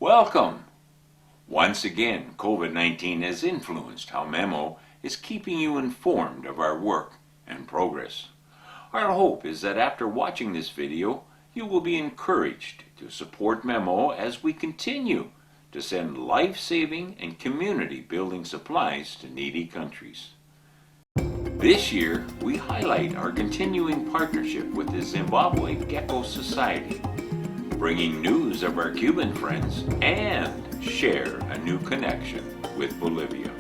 Welcome! Once again, COVID-19 has influenced how MEMO is keeping you informed of our work and progress. Our hope is that after watching this video, you will be encouraged to support MEMO as we continue to send life-saving and community-building supplies to needy countries. This year, we highlight our continuing partnership with the Zimbabwe Gecko Society, bringing news of our Cuban friends and share a new connection with Bolivia.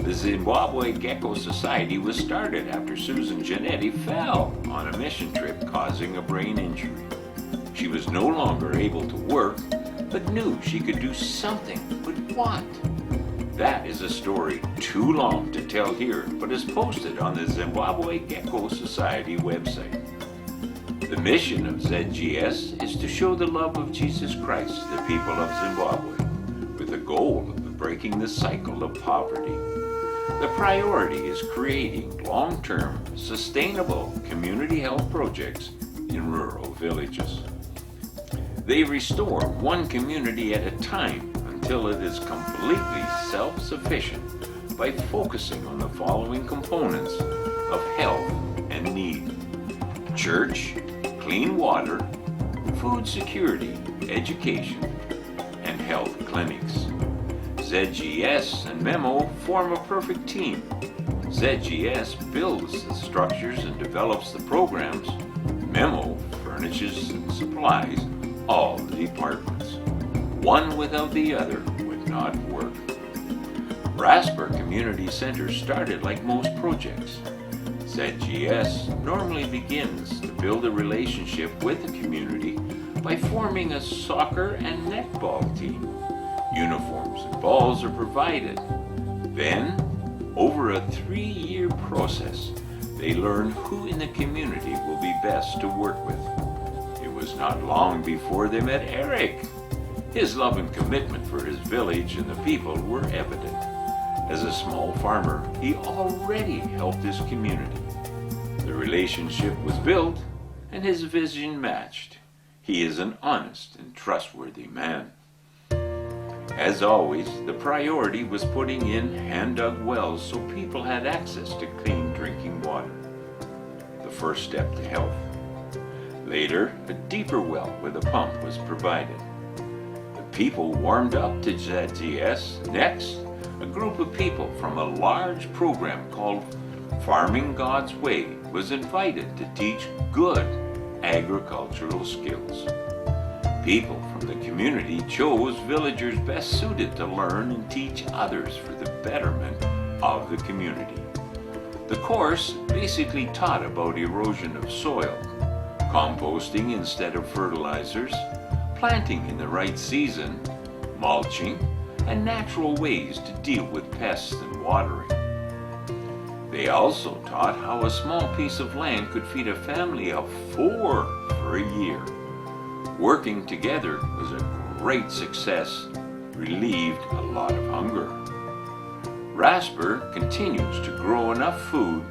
The Zimbabwe Gecko Society was started after Susan Giannetti fell on a mission trip causing a brain injury. She was no longer able to work, but knew she could do something, but what? That is a story too long to tell here, but is posted on the Zimbabwe Gecko Society website. The mission of ZGS is to show the love of Jesus Christ to the people of Zimbabwe, with the goal of breaking the cycle of poverty. The priority is creating long-term, sustainable community health projects in rural villages. They restore one community at a time until it is completely self-sufficient by focusing on the following components of health and need: church, clean water, food security, education, and health clinics. ZGS and MEMO form a perfect team. ZGS builds the structures and develops the programs. MEMO furnishes and supplies all the departments. One without the other would not work. Rasper Community Center started like most projects. ZGS normally begins to build a relationship with the community by forming a soccer and netball team. Uniforms and balls are provided. Then, over a 3-year process, they learn who in the community will be best to work with. It was not long before they met Eric. His love and commitment for his village and the people were evident. As a small farmer, he already helped his community. The relationship was built and his vision matched. He is an honest and trustworthy man. As always, the priority was putting in hand-dug wells so people had access to clean drinking water. The first step to health. Later, a deeper well with a pump was provided. The people warmed up to ZGS. Next, a group of people from a large program called Farming God's Way was invited to teach good agricultural skills. People from the community chose villagers best suited to learn and teach others for the betterment of the community. The course basically taught about erosion of soil, composting instead of fertilizers, planting in the right season, mulching, and natural ways to deal with pests and watering. They also taught how a small piece of land could feed a family of 4 for a year. Working together was a great success, relieved a lot of hunger. Rasper continues to grow enough food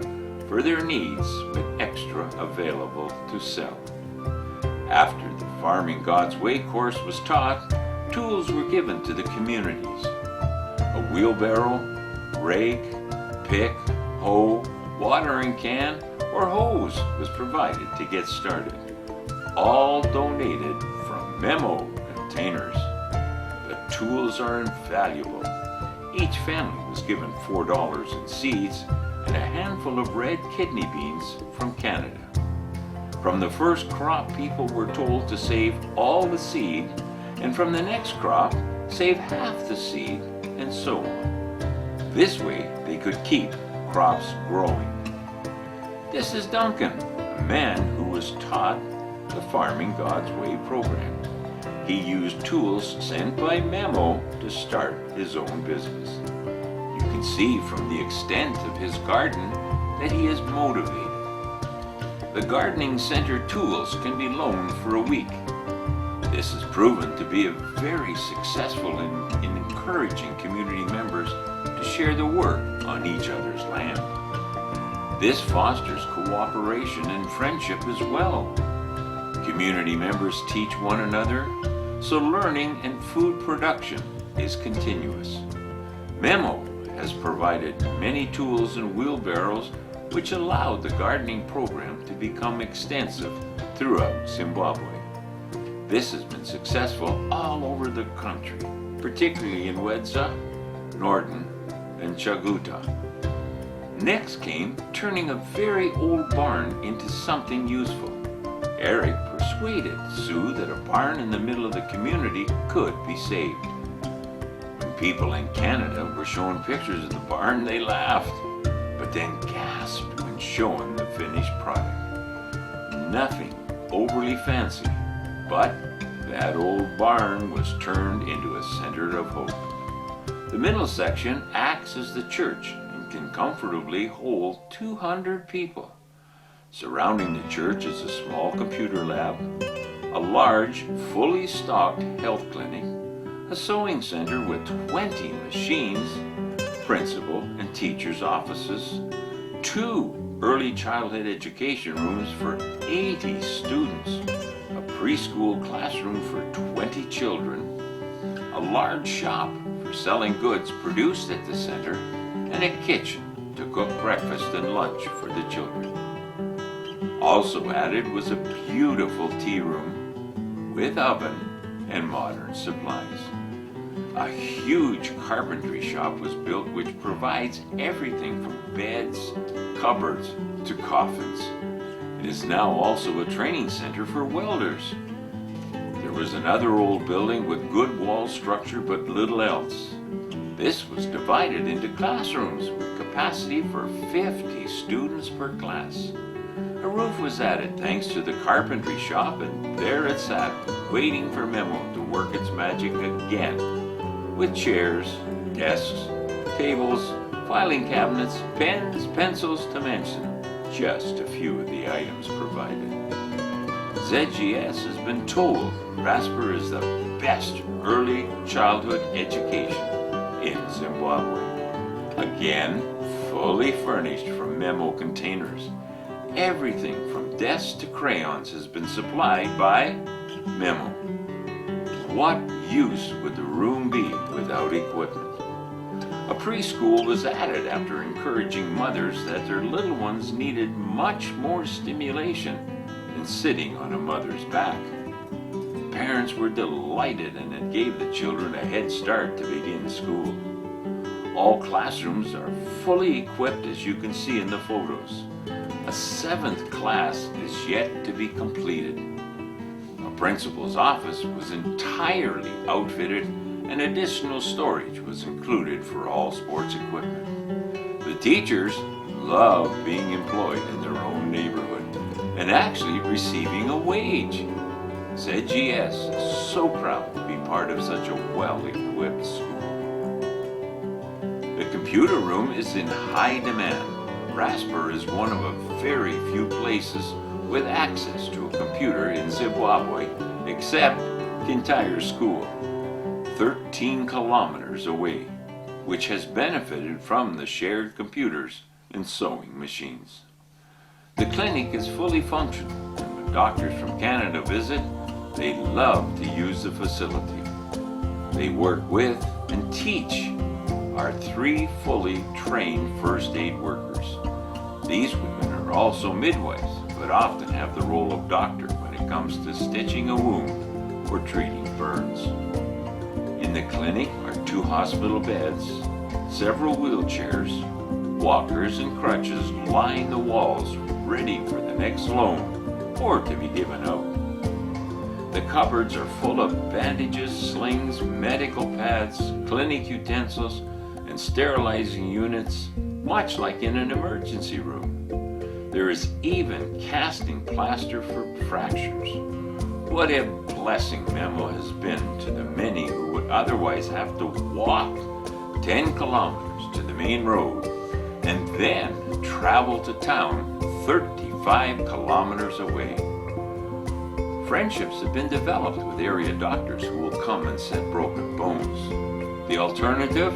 for their needs with extra available to sell. After the Farming God's Way course was taught, tools were given to the communities. A wheelbarrow, rake, pick, hoe, watering can, or hose was provided to get started. All donated from MEMO containers. The tools are invaluable. Each family was given $4 in seeds and a handful of red kidney beans from Canada. From the first crop, people were told to save all the seed, and from the next crop, save half the seed, and so on. This way, they could keep crops growing. This is Duncan, a man who was taught the Farming God's Way program. He used tools sent by MEMO to start his own business. You can see from the extent of his garden that he is motivated. The gardening center tools can be loaned for a week. This has proven to be very successful in encouraging community members to share the work on each other's land. This fosters cooperation and friendship as well. Community members teach one another, so learning and food production is continuous. MEMO has provided many tools and wheelbarrows which allowed the gardening program to become extensive throughout Zimbabwe. This has been successful all over the country, particularly in Wedza, Norden, and Chaguta. Next came turning a very old barn into something useful. Eric persuaded Sue that a barn in the middle of the community could be saved. When people in Canada were shown pictures of the barn, they laughed, but then gasped when shown the finished product. Nothing overly fancy, but that old barn was turned into a center of hope. The middle section acts as the church and can comfortably hold 200 people. Surrounding the church is a small computer lab, a large, fully stocked health clinic, a sewing center with 20 machines, principal and teachers' offices, 2 early childhood education rooms for 80 students, a preschool classroom for 20 children, a large shop for selling goods produced at the center, and a kitchen to cook breakfast and lunch for the children. Also added was a beautiful tea room with oven and modern supplies. A huge carpentry shop was built which provides everything from beds, cupboards, to coffins. It is now also a training center for welders. There was another old building with good wall structure but little else. This was divided into classrooms with capacity for 50 students per class. A roof was added thanks to the carpentry shop, and there it sat, waiting for MEMO to work its magic again, with chairs, desks, tables, filing cabinets, pens, pencils, to mention just a few of the items provided. ZGS has been told Rasper is the best early childhood education in Zimbabwe. Again, fully furnished from MEMO containers. Everything from desks to crayons has been supplied by MEMO. What use would the room be without equipment? A preschool was added after encouraging mothers that their little ones needed much more stimulation than sitting on a mother's back. Parents were delighted, and it gave the children a head start to begin school. All classrooms are fully equipped, as you can see in the photos. A 7th class is yet to be completed. A principal's office was entirely outfitted, and additional storage was included for all sports equipment. The teachers love being employed in their own neighborhood and actually receiving a wage. ZGS is so proud to be part of such a well-equipped school. The computer room is in high demand. Rasper is one of a very few places with access to a computer in Zimbabwe, except Kintyre School, 13 kilometers away, which has benefited from the shared computers and sewing machines. The clinic is fully functional, and when doctors from Canada visit, they love to use the facility. They work with and teach our 3 fully trained first aid workers. These women are also midwives, but often have the role of doctor when it comes to stitching a wound or treating burns. In the clinic are 2 hospital beds, several wheelchairs, walkers and crutches line the walls ready for the next loan or to be given out. The cupboards are full of bandages, slings, medical pads, clinic utensils, and sterilizing units, much like in an emergency room. There is even casting plaster for fractures. What a blessing MEMO has been to the many who would otherwise have to walk 10 kilometers to the main road and then travel to town 35 kilometers away. Friendships have been developed with area doctors who will come and set broken bones. The alternative,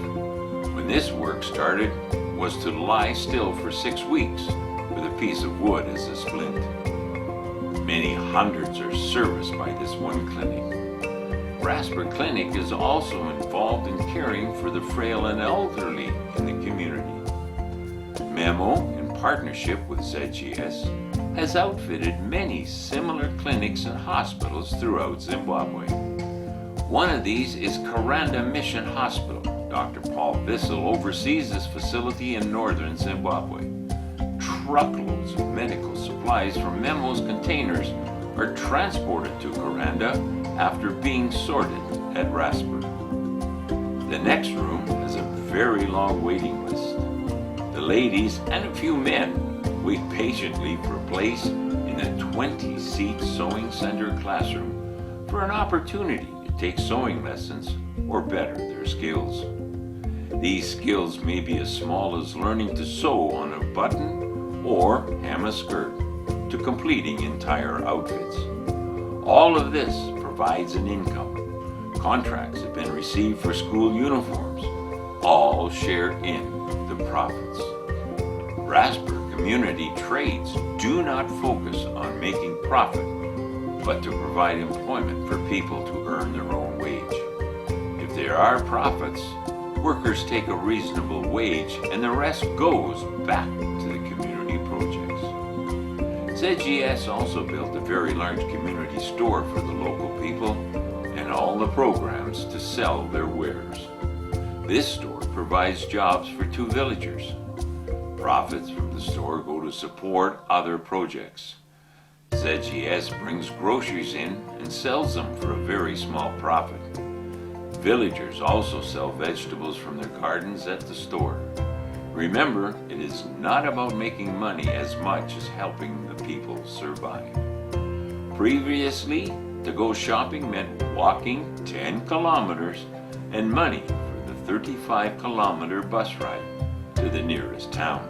when this work started, was to lie still for 6 weeks with a piece of wood as a splint. Many hundreds are serviced by this one clinic. Rasper Clinic is also involved in caring for the frail and elderly in the community. MEMO, in partnership with ZGS, has outfitted many similar clinics and hospitals throughout Zimbabwe. One of these is Karanda Mission Hospital. Dr. Paul Vissel oversees this facility in northern Zimbabwe. Truckloads of medical supplies from MEMO's containers are transported to Karanda after being sorted at Rasper. The next room has a very long waiting list. The ladies and a few men wait patiently for a place in a 20-seat sewing center classroom for an opportunity to take sewing lessons or better their skills. These skills may be as small as learning to sew on a button or hem a skirt to completing entire outfits. All of this provides an income. Contracts have been received for school uniforms. All share in the profits. Rasper Community Trades do not focus on making profit, but to provide employment for people to earn their own wage. If there are profits, workers take a reasonable wage and the rest goes back to the community projects. ZGS also built a very large community store for the local people and all the programs to sell their wares. This store provides jobs for 2 villagers. Profits from the store go to support other projects. ZGS brings groceries in and sells them for a very small profit. Villagers also sell vegetables from their gardens at the store. Remember, it is not about making money as much as helping the people survive. Previously, to go shopping meant walking 10 kilometers and money for the 35-kilometer bus ride to the nearest town.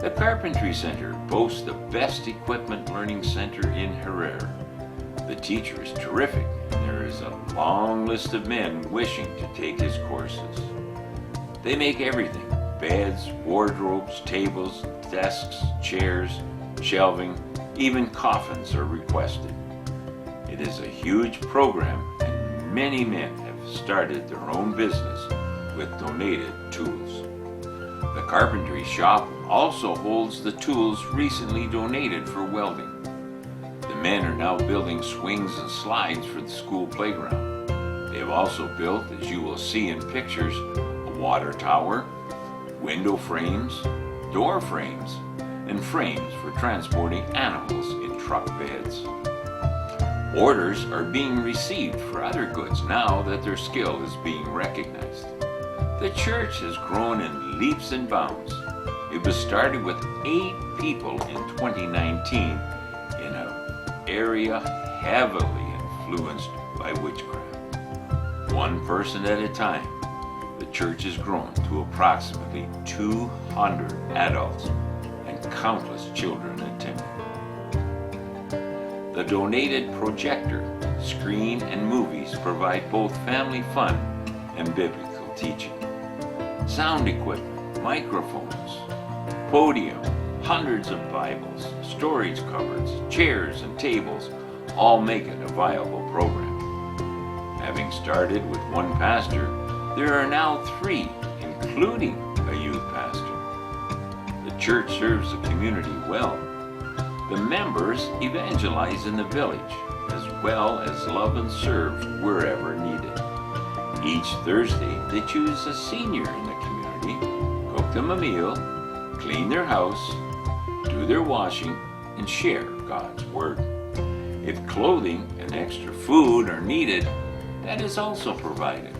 The Carpentry Center boasts the best equipment learning center in Herrera. The teacher is terrific, and there is a long list of men wishing to take his courses. They make everything: beds, wardrobes, tables, desks, chairs, shelving, even coffins are requested. It is a huge program, and many men have started their own business with donated tools. The carpentry shop also holds the tools recently donated for welding. The men are now building swings and slides for the school playground. They have also built, as you will see in pictures, a water tower, window frames, door frames, and frames for transporting animals in truck beds. Orders are being received for other goods now that their skill is being recognized. The church has grown in leaps and bounds. It was started with 8 people in 2019 in an area heavily influenced by witchcraft. One person at a time, the church has grown to approximately 200 adults and countless children attending. The donated projector, screen, and movies provide both family fun and biblical teaching. Sound equipment, microphones, podium, hundreds of Bibles, storage cupboards, chairs, and tables all make it a viable program. Having started with 1 pastor, there are now 3, including a youth pastor. The church serves the community well. The members evangelize in the village, as well as love and serve wherever needed. Each Thursday, they choose a senior in the community, cook them a meal, clean their house, do their washing, and share God's Word. If clothing and extra food are needed, that is also provided.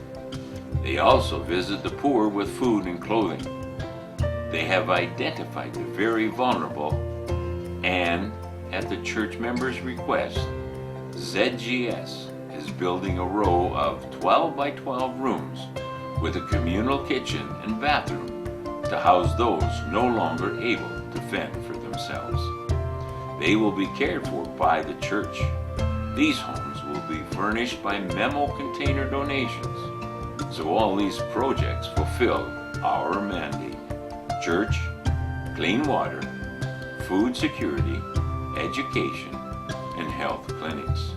They also visit the poor with food and clothing. They have identified the very vulnerable, and at the church members' request, ZGS is building a row of 12 by 12 rooms with a communal kitchen and bathroom to house those no longer able to fend for themselves. They will be cared for by the church. These homes will be furnished by MEMO container donations. So all these projects fulfill our mandate: church, clean water, food security, education, and health clinics.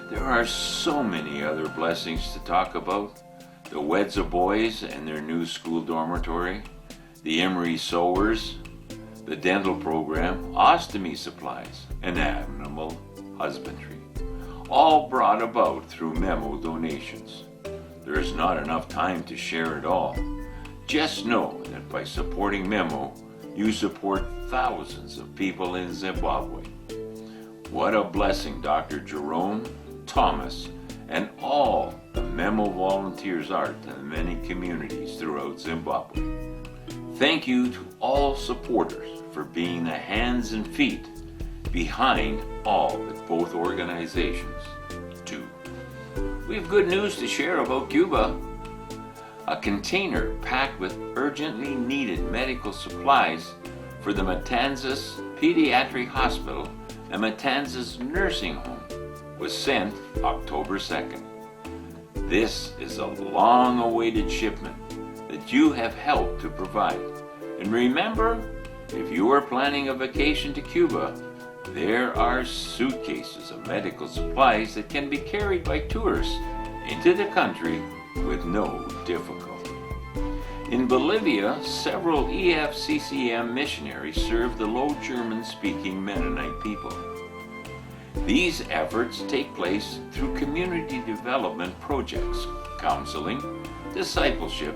There are so many other blessings to talk about. The Wedza boys and their new school dormitory, the Emery sewers, the dental program, ostomy supplies, and animal husbandry, all brought about through MEMO donations. There is not enough time to share it all. Just know that by supporting MEMO, you support thousands of people in Zimbabwe. What a blessing Dr. Jerome, Thomas, and all the MEMO volunteers are to the many communities throughout Zimbabwe. Thank you to all supporters for being the hands and feet behind all that both organizations do. We have good news to share about Cuba. A container packed with urgently needed medical supplies for the Matanzas Pediatric Hospital and Matanzas Nursing Home was sent October 2nd. This is a long-awaited shipment that you have helped to provide. And remember, if you are planning a vacation to Cuba, there are suitcases of medical supplies that can be carried by tourists into the country with no difficulty. In Bolivia, several EFCCM missionaries serve the Low German-speaking Mennonite people. These efforts take place through community development projects, counseling, discipleship,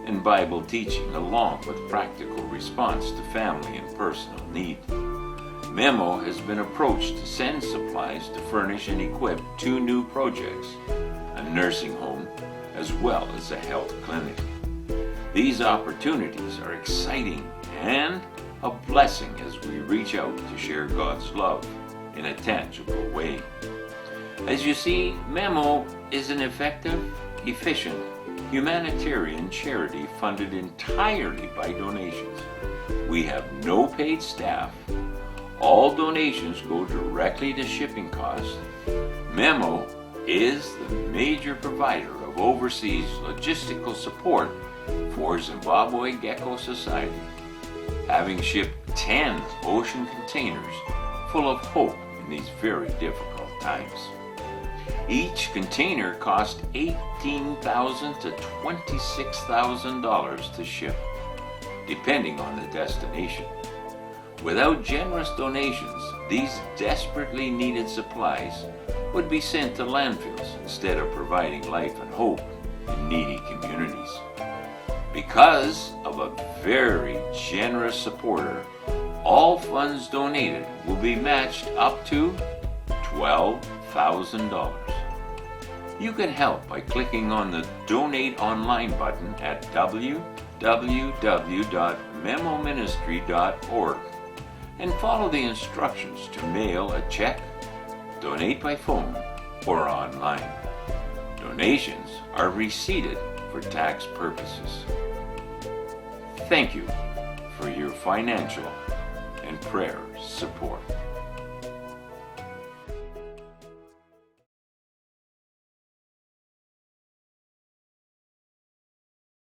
and Bible teaching, along with practical response to family and personal need. MEMO has been approached to send supplies to furnish and equip 2 new projects, a nursing home as well as a health clinic. These opportunities are exciting and a blessing as we reach out to share God's love in a tangible way. As you see, MEMO is an effective, efficient, humanitarian charity funded entirely by donations. We have no paid staff. All donations go directly to shipping costs. MEMO is the major provider of overseas logistical support for Zimbabwe Gecko Society, having shipped 10 ocean containers full of hope in these very difficult times. Each container cost $18,000 to $26,000 to ship, depending on the destination. Without generous donations, these desperately needed supplies would be sent to landfills instead of providing life and hope in needy communities. Because of a very generous supporter, all funds donated will be matched up to $12,000. You can help by clicking on the Donate Online button at www.memoministry.org and follow the instructions to mail a check, donate by phone, or online. Donations are receipted for tax purposes. Thank you for your financial and prayer support.